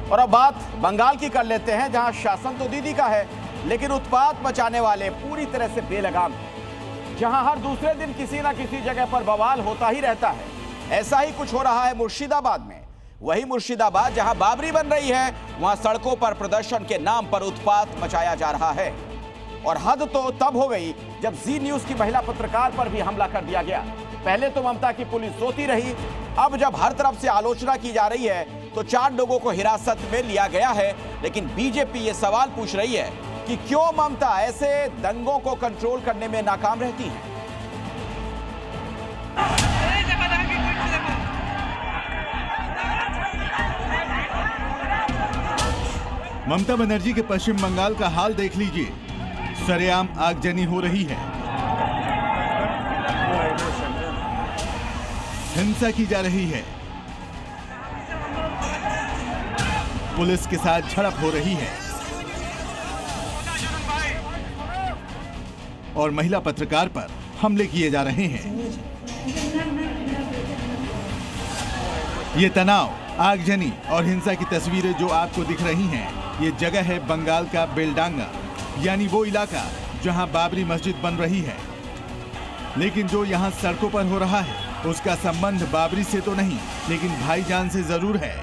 और अब बात बंगाल की कर लेते हैं, जहां शासन तो दीदी का है लेकिन उत्पात मचाने वाले पूरी तरह से बेलगाम हैं। जहां हर दूसरे दिन किसी ना किसी जगह पर बवाल होता ही रहता है। ऐसा ही कुछ हो रहा है मुर्शिदाबाद में। वही मुर्शिदाबाद जहां बाबरी बन रही है, वहां सड़कों पर प्रदर्शन के नाम पर उत्पात मचाया जा रहा है। और हद तो तब हो गई जब जी न्यूज की महिला पत्रकार पर भी हमला कर दिया गया। पहले तो ममता की पुलिस सोती रही, अब जब हर तरफ से आलोचना की जा रही है तो 4 लोगों को हिरासत में लिया गया है। लेकिन बीजेपी ये सवाल पूछ रही है कि क्यों ममता ऐसे दंगों को कंट्रोल करने में नाकाम रहती है। ममता बनर्जी के पश्चिम बंगाल का हाल देख लीजिए। सरेआम आगजनी हो रही है, हिंसा की जा रही है, पुलिस के साथ झड़प हो रही है और महिला पत्रकार पर हमले किए जा रहे हैं। ये तनाव, आगजनी और हिंसा की तस्वीरें जो आपको दिख रही हैं, ये जगह है बंगाल का बेलडांगा, यानी वो इलाका जहां बाबरी मस्जिद बन रही है। लेकिन जो यहां सड़कों पर हो रहा है उसका संबंध बाबरी से तो नहीं, लेकिन भाईजान से जरूर है।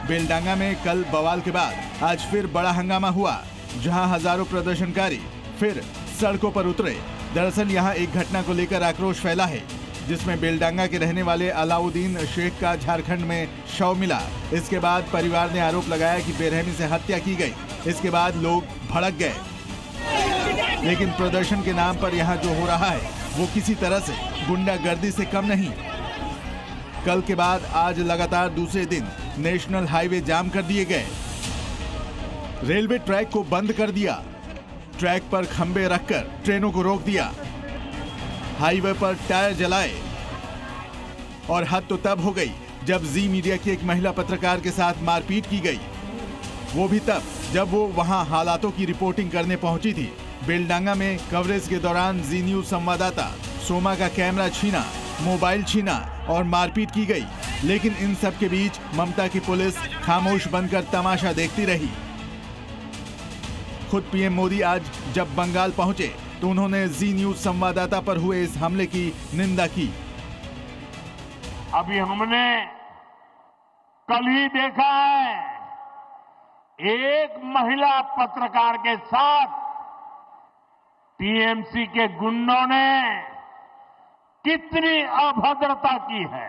बेलडांगा में कल बवाल के बाद आज फिर बड़ा हंगामा हुआ, जहां हजारों प्रदर्शनकारी फिर सड़कों पर उतरे। दरअसल यहां एक घटना को लेकर आक्रोश फैला है, जिसमें बेलडांगा के रहने वाले अलाउद्दीन शेख का झारखंड में शव मिला। इसके बाद परिवार ने आरोप लगाया कि बेरहमी से हत्या की गई। इसके बाद लोग भड़क गए। लेकिन प्रदर्शन के नाम पर यहाँ जो हो रहा है वो किसी तरह से गुंडागर्दी से कम नहीं। कल के बाद आज लगातार दूसरे दिन नेशनल हाईवे जाम कर दिए गए, रेलवे ट्रैक को बंद कर दिया, ट्रैक पर खंबे रखकर ट्रेनों को रोक दिया, हाईवे पर टायर जलाए। और हद तो तब हो गई जब जी मीडिया की एक महिला पत्रकार के साथ मारपीट की गई, वो भी तब जब वो वहां हालातों की रिपोर्टिंग करने पहुंची थी। बेलडांगा में कवरेज के दौरान जी न्यूज संवाददाता सोमा का कैमरा छीना, मोबाइल छीना और मारपीट की गई। लेकिन इन सब के बीच ममता की पुलिस खामोश बनकर तमाशा देखती रही। खुद पीएम मोदी आज जब बंगाल पहुंचे तो उन्होंने जी न्यूज संवाददाता पर हुए इस हमले की निंदा की। अभी हमने कल ही देखा है, एक महिला पत्रकार के साथ टीएमसी के गुंडों ने कितनी अभद्रता की है।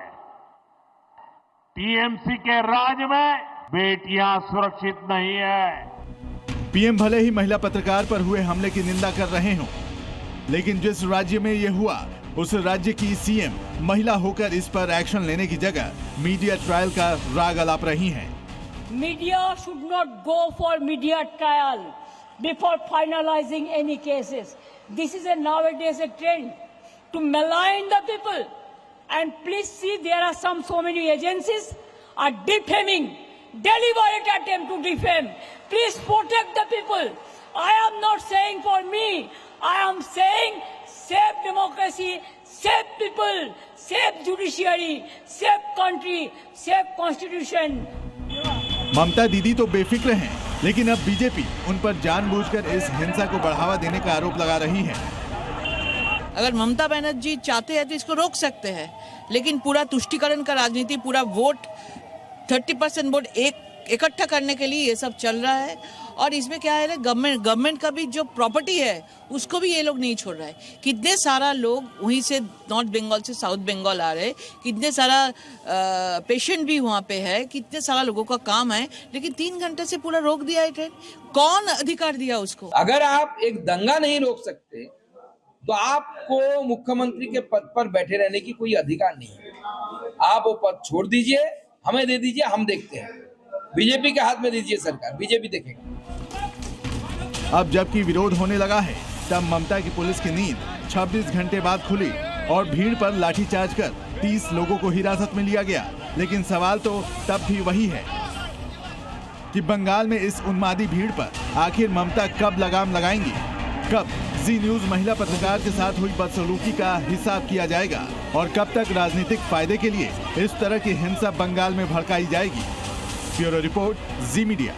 टीएमसी के राज में बेटियां सुरक्षित नहीं है। पीएम भले ही महिला पत्रकार पर हुए हमले की निंदा कर रहे हों, लेकिन जिस राज्य में ये हुआ उस राज्य की सीएम महिला होकर इस पर एक्शन लेने की जगह मीडिया ट्रायल का राग अलाप रही हैं। Media should not go for media trial before finalizing any cases. This is nowadays a trend to malign the people. And please see, there are so many agencies are defaming, deliberate attempt to defame. Please protect the people. I am not saying for me. I am saying save democracy, save people, save judiciary, save country, save constitution. ममता दीदी तो बेफिक्र हैं, लेकिन अब BJP उन पर जानबूझकर इस हिंसा को बढ़ावा देने का आरोप लगा रही है। अगर ममता बनर्जी चाहते हैं तो इसको रोक सकते हैं, लेकिन पूरा तुष्टीकरण का राजनीति, पूरा वोट 30% वोट इकट्ठा करने के लिए ये सब चल रहा है। और इसमें क्या है, गवर्नमेंट का भी जो प्रॉपर्टी है उसको भी ये लोग नहीं छोड़ रहा है। कितने सारा लोग वहीं से नॉर्थ बंगाल से साउथ बंगाल आ रहे, कितने सारा पेशेंट भी वहाँ पे है, कितने सारा लोगों का काम है, लेकिन 3 घंटे से पूरा रोक दिया है ट्रेन। कौन अधिकार दिया उसको? अगर आप एक दंगा नहीं रोक सकते तो आपको मुख्यमंत्री के पद पर बैठे रहने की कोई अधिकार नहीं है। आप वो पद छोड़ दीजिए, हमें दे दीजिए, हम देखते हैं। बीजेपी के हाथ में दीजिए सरकार, बीजेपी देखेगा। अब जबकि विरोध होने लगा है, तब ममता की पुलिस की नींद 26 घंटे बाद खुली और भीड़ पर लाठीचार्ज कर 30 लोगों को हिरासत में लिया गया। लेकिन सवाल तो तब भी वही है कि बंगाल में इस उन्मादी भीड़ पर आखिर ममता कब लगाम लगाएंगी, कब जी न्यूज महिला पत्रकार के साथ हुई बदसलूकी का हिसाब किया जाएगा और कब तक राजनीतिक फायदे के लिए इस तरह की हिंसा बंगाल में भड़काई जाएगी। ब्यूरो रिपोर्ट, जी मीडिया।